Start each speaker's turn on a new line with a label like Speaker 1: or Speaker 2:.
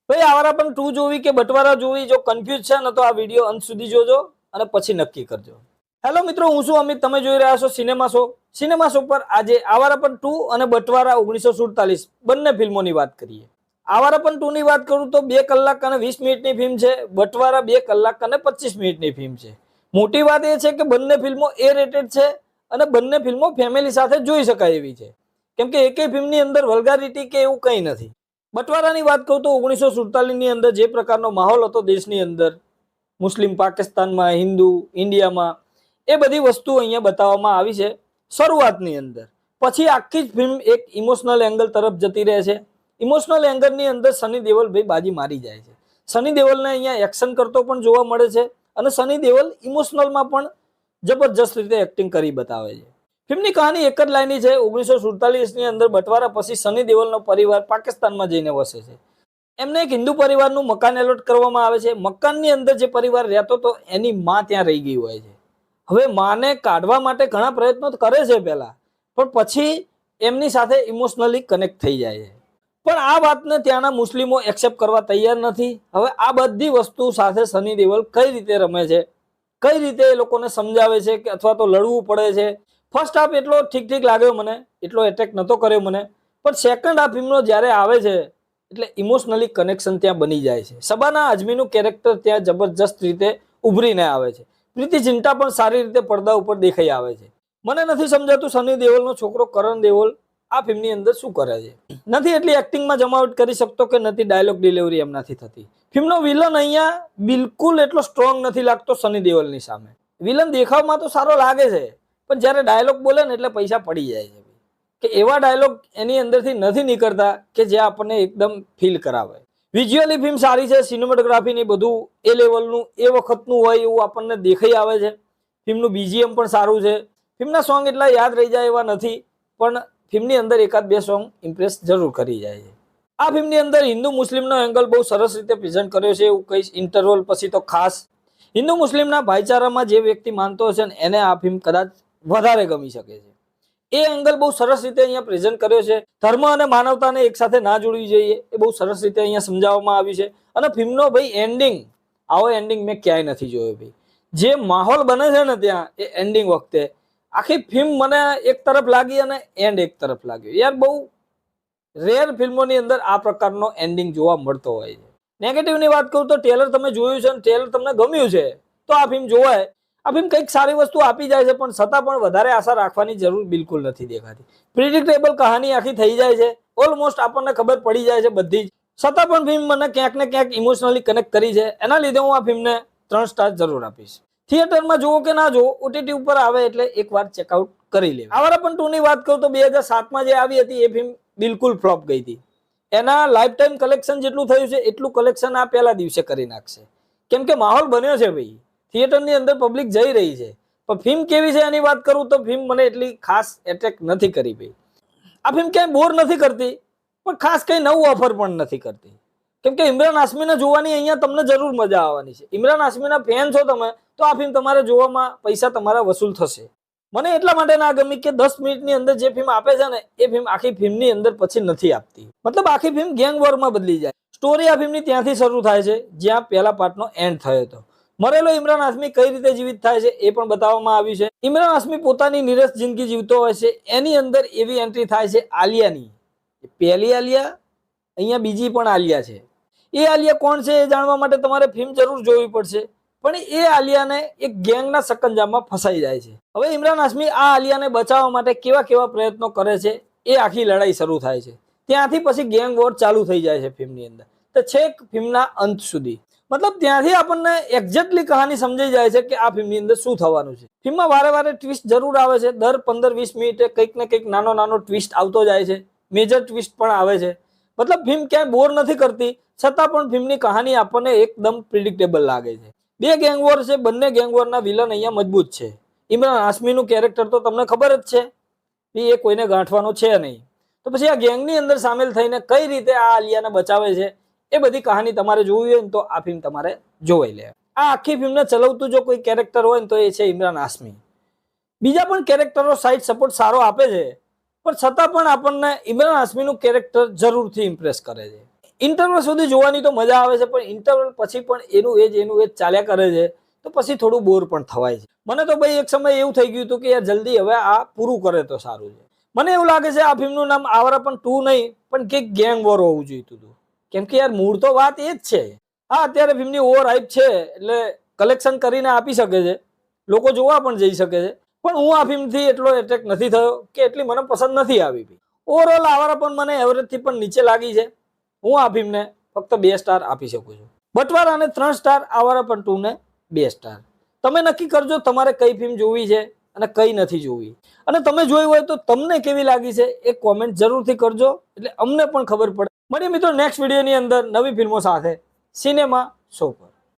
Speaker 1: ભાઈ આવારા પણ 2 જોવી કે બટવારા જોવી, જો કન્ફ્યુઝ છે ને તો આ વિડીયો અંત સુધી જોજો અને પછી નક્કી કરજો. હેલો મિત્રો, હું છું અમિત, તમે જોઈ રહ્યા છો સિનેમા શો. સિનેમા શો પર આજે આવારા પણ 2 અને બટવારા 1947 બંને ફિલ્મોની વાત કરીએ. આવારા પણ 2 ની વાત કરું તો 2 કલાક અને 20 મિનિટની ફિલ્મ છે. બટવારા 2 કલાક અને 25 મિનિટની ફિલ્મ છે. મોટી વાત એ છે કે બંને ફિલ્મો A રેટેડ છે અને બંને ફિલ્મો ફેમિલી સાથે જોઈ શકાય એવી છે, કેમ કે એકેય ફિલ્મની અંદર વલ્ગારિટી કે એવું કંઈ નથી. બટવારાની વાત કહું તો 1947 ની અંદર જે પ્રકારનો માહોલ હતો દેશની અંદર, મુસ્લિમ પાકિસ્તાનમાં, હિન્દુ ઇન્ડિયામાં, એ બધી વસ્તુ અહીંયા બતાવવામાં આવી છે શરૂઆતની અંદર. પછી આખી જ ફિલ્મ એક ઇમોશનલ એંગલ તરફ જતી રહે છે. ઇમોશનલ એંગલની અંદર સની દેઓલ ભાઈ બાજી મારી જાય છે. સની દેઓલને અહીંયા એક્શન કરતો પણ જોવા મળે છે અને સની દેઓલ ઇમોશનલમાં પણ જબરજસ્ત રીતે એક્ટિંગ કરી બતાવે છે. ફિલ્મની કહાની એક જ લાઈનની છે. 1947 ની અંદર બટવારા પછી સની દેઓલનો પરિવાર પાકિસ્તાનમાં જઈને વસે છે. એમને એક હિન્દુ પરિવારનું મકાન એલોટ કરવામાં આવે છે. મકાનની અંદર જે પરિવાર રહેતો હતો એની માં ત્યાં રહી ગઈ હોય છે. હવે માને કાઢવા માટે ઘણા પ્રયત્નો કરે છે પહેલા, પણ પછી એમની સાથે ઇમોશનલી કનેક્ટ થઈ જાય છે. પણ આ વાતને ત્યાંના મુસ્લિમો એક્સેપ્ટ કરવા તૈયાર નથી. હવે આ બધી વસ્તુ સાથે સની દેઓલ કઈ રીતે રમે છે, કઈ રીતે એ લોકોને સમજાવે છે કે અથવા તો લડવું પડે છે. ફર્સ્ટ હાફ એટલો ઠીક લાગ્યો મને, એટલો એટેક નતો કર્યો મને, પણ સેકન્ડ હાફ ફિલ્મનો જ્યારે આવે છે એટલે ઇમોશનલી કનેક્શન ત્યાં બની જાય છે. શબાના આઝમીનું કેરેક્ટર ત્યાં જબરજસ્ત રીતે ઉભરીને આવે છે. પ્રીતિ ઝિંટા પણ સારી રીતે પડદા ઉપર દેખાઈ આવે છે. મને નથી સમજાતું સની દેઓલનો છોકરો કરણ દેઓલ આ ફિલ્મની અંદર શું કરે છે. નથી એટલી એક્ટિંગમાં જમાવટ કરી શકતો કે નથી ડાયલોગ ડિલિવરી એમનાથી થતી. ફિલ્મનો વિલન અહીંયા બિલકુલ એટલો સ્ટ્રોંગ નથી લાગતો સની દેઓલની સામે. વિલન દેખાવમાં તો સારો લાગે છે, પણ જ્યારે ડાયલોગ બોલે ને એટલે પૈસા પડી જાય છે કે એવા ડાયલોગ એની અંદરથી નથી નીકળતા કે જે આપણને એકદમ ફીલ કરાવે. વિઝ્યુઅલી ફિલ્મ સારી છે, સિનેમેટોગ્રાફીની બધું એ લેવલનું એ વખતનું હોય એવું આપણને દેખાઈ આવે છે. ફિલ્મનું BGM પણ સારું છે. ફિલ્મના સોંગ એટલા યાદ રહી જાય એવા નથી, પણ ફિલ્મની અંદર એકાદ બે સોંગ ઇમ્પ્રેસ જરૂર કરી જાય છે. આ ફિલ્મની અંદર હિન્દુ મુસ્લિમનો એંગલ બહુ સરસ રીતે પ્રેઝન્ટ કર્યો છે એવું કહીશ. ઇન્ટરવલ પછી તો ખાસ હિન્દુ મુસ્લિમના ભાઈચારામાં જે વ્યક્તિ માનતો હશે ને એને આ ફિલ્મ કદાચ વધારે ગમી શકે છે. એ એંગલ બહુ સરસ રીતે અહીંયા પ્રેઝન્ટ કર્યો છે. ધર્મ અને માનવતાને એક સાથે ના જોડવી જોઈએ એ બહુ સરસ રીતે અહીંયા સમજાવવામાં આવી છે. અને ફિલ્મનો ભાઈ એન્ડિંગ, આવો એન્ડિંગ મેં ક્યાંય નથી જોયો ભાઈ. જે માહોલ બને છે ને ત્યાં એ એન્ડિંગ વખતે, આખી ફિલ્મ મને એક તરફ લાગી અને એન્ડ એક તરફ લાગ્યો. યાર બહુ રેર ફિલ્મોની અંદર આ પ્રકારનો એન્ડિંગ જોવા મળતો હોય છે. નેગેટિવની વાત કરું તો ટ્રેલર તમે જોયું છે અને ટ્રેલર તમને ગમ્યું છે તો આ ફિલ્મ જોવાય. આ ફિલ્મ કંઈક સારી વસ્તુ આપી જાય છે, પણ છતાં પણ વધારે આશા રાખવાની જરૂર બિલકુલ નથી દેખાતી. પ્રિડિક્ટેબલ કહાની આખી થઈ જાય છે. ઓલમોસ્ટ આપણને ખબર પડી જાય છે બધી જ, છતાં પણ ફિલ્મ મને ક્યાંક ને ક્યાંક ઇમોશનલી કનેક્ટ કરી છે. એના લીધે હું આ ફિલ્મને 3 સ્ટાર જરૂર આપીશ. થિયેટરમાં જુઓ કે ના જુઓ, OTT ઉપર આવે એટલે એકવાર ચેકઆઉટ કરી લેવું. આવારા પણ 2 ની વાત કરું તો 2007માં જે આવી હતી એ ફિલ્મ બિલકુલ ફ્લોપ ગઈ હતી. એના લાઈફ ટાઈમ કલેક્શન જેટલું થયું છે એટલું કલેક્શન આ પહેલા દિવસે કરી નાખશે, કેમ કે માહોલ બન્યો છે ભાઈ. થિયેટરની અંદર પબ્લિક જઈ રહી છે. પણ ફિલ્મ કેવી છે એની વાત કરું તો ફિલ્મ મને એટલી ખાસ એટ્રેક્ટ નથી કરી ભાઈ. આ ફિલ્મ ક્યાંય બોર નથી કરતી, પણ ખાસ કંઈ નવું ઓફર પણ નથી કરતી. કેમ કે ઇમરાન હાશમીને જોવાની અહીંયા તમને જરૂર મજા આવવાની છે. ઇમરાન હાશમીના ફેન છો તમે તો આ ફિલ્મ તમારે જોવામાં પૈસા તમારા વસૂલ થશે. મને એટલા માટે ના ગમી કે 10 મિનિટની અંદર જે ફિલ્મ આપે છે ને એ ફિલ્મ આખી ફિલ્મની અંદર પછી નથી આપતી. મતલબ આખી ફિલ્મ ગેંગ વોરમાં બદલી જાય. સ્ટોરી આ ફિલ્મની ત્યાંથી શરૂ થાય છે જ્યાં પહેલા પાર્ટનો એન્ડ થયો હતો. મરેલો ઇમરાન હાશમી કઈ રીતે જીવિત થાય છે એ પણ બતાવવામાં આવ્યું છે. ઇમરાન હાશમી પોતાની નિરસ જિંદગી જીવતો હોય છે. એની અંદર એવી એન્ટ્રી થાય છે આલિયાની. પહેલી આલિયા, અહીંયા બીજી પણ આલિયા છે. એ આલિયા કોણ છે એ જાણવા માટે તમારે ફિલ્મ જરૂર જોવી પડશે. પણ એ આલિયાને એક ગેંગના સકંજામાં ફસાઈ જાય છે. હવે ઇમરાન હાશમી આ આલિયાને બચાવવા માટે કેવા પ્રયત્નો કરે છે એ આખી લડાઈ શરૂ થાય છે. ત્યાંથી પછી ગેંગ વોર ચાલુ થઈ જાય છે ફિલ્મની અંદર, તો છેક ફિલ્મના અંત સુધી. મતલબ ત્યાંથી આપણને એક્ઝેક્ટલી કહાની સમજાઈ જાય છે કે આ ફિલ્મની અંદર શું થવાનું છે. ફિલ્મમાં વારે ટ્વિસ્ટ જરૂર આવે છે. દર 15-20 મિનિટે કંઈક ને કંઈક નાનો ટ્વિસ્ટ આવતો જાય છે. મેજર ટ્વિસ્ટ પણ આવે છે. મતલબ ફિલ્મ ક્યાંય બોર નથી કરતી, છતાં પણ ફિલ્મની કહાની આપણને એકદમ પ્રિડિક્ટેબલ લાગે છે. 2 ગેંગ વોર છે. બંને ગેંગ વોરના વિલન અહીંયા મજબૂત છે. ઇમરાન હાશમીનું કેરેક્ટર તો તમને ખબર જ છે, એ કોઈને ગાંઠવાનો છે નહીં. તો પછી આ ગેંગની અંદર સામેલ થઈને કઈ રીતે આ આલિયાને બચાવે છે એ બધી કહાની તમારે જોવી હોય ને તો આ ફિલ્મ તમારે જોવાઈ લે. આ આખી ફિલ્મને ચલાવતું જો કોઈ કેરેક્ટર હોય ને તો એ છે ઇમરાન હાશમી. બીજા પણ કેરેક્ટરો સાઇડ સપોર્ટ સારો આપે છે, પણ છતાં પણ આપણને ઇમરાન હાશમીનું કેરેક્ટર જરૂરથી ઇમ્પ્રેસ કરે છે. ઇન્ટરવલ સુધી જોવાની તો મજા આવે છે, પણ ઇન્ટરવલ પછી પણ એનું એ જ ચાલ્યા કરે છે, તો પછી થોડું બોર પણ થવાય છે. મને તો ભાઈ એક સમય એવું થઈ ગયું હતું કે યાર જલ્દી હવે આ પૂરું કરે તો સારું છે. મને એવું લાગે છે આ ફિલ્મનું નામ આવારાપન 2 નહીં પણ કે ગેંગ વોર હોવું જોઈતું હતું, કેમ કે યાર મૂળ તો વાત એ જ છે. હા, અત્યારે ફિલ્મની ઓવર હાઇપ છે એટલે કલેક્શન કરીને આપી શકે છે, લોકો જોવા પણ જઈ શકે છે, પણ હું આ ફિલ્મથી એટલો એટ્રેક્ટ નથી થયો કે એટલી મને પસંદ નથી આવી. ઓવરઓલ આવારાપન મને એવરેજ થી પણ નીચે લાગી છે. હું આ ફિલ્મને ફક્ત 2 સ્ટાર આપી શકું છું. બટવારાને 3 સ્ટાર, આવારાપન 2 ને 2 સ્ટાર. તમે નક્કી કરજો તમારે કઈ ફિલ્મ જોવી છે અને કઈ નથી જોવી, અને તમે જોઈ હોય તો તમને કેવી લાગી છે એ કોમેન્ટ જરૂરથી કરજો, એટલે અમને પણ ખબર પડે. મળીએ મિત્રો નેક્સ્ટ વિડીયોની અંદર નવી ફિલ્મો સાથે સિનેમા શો પર.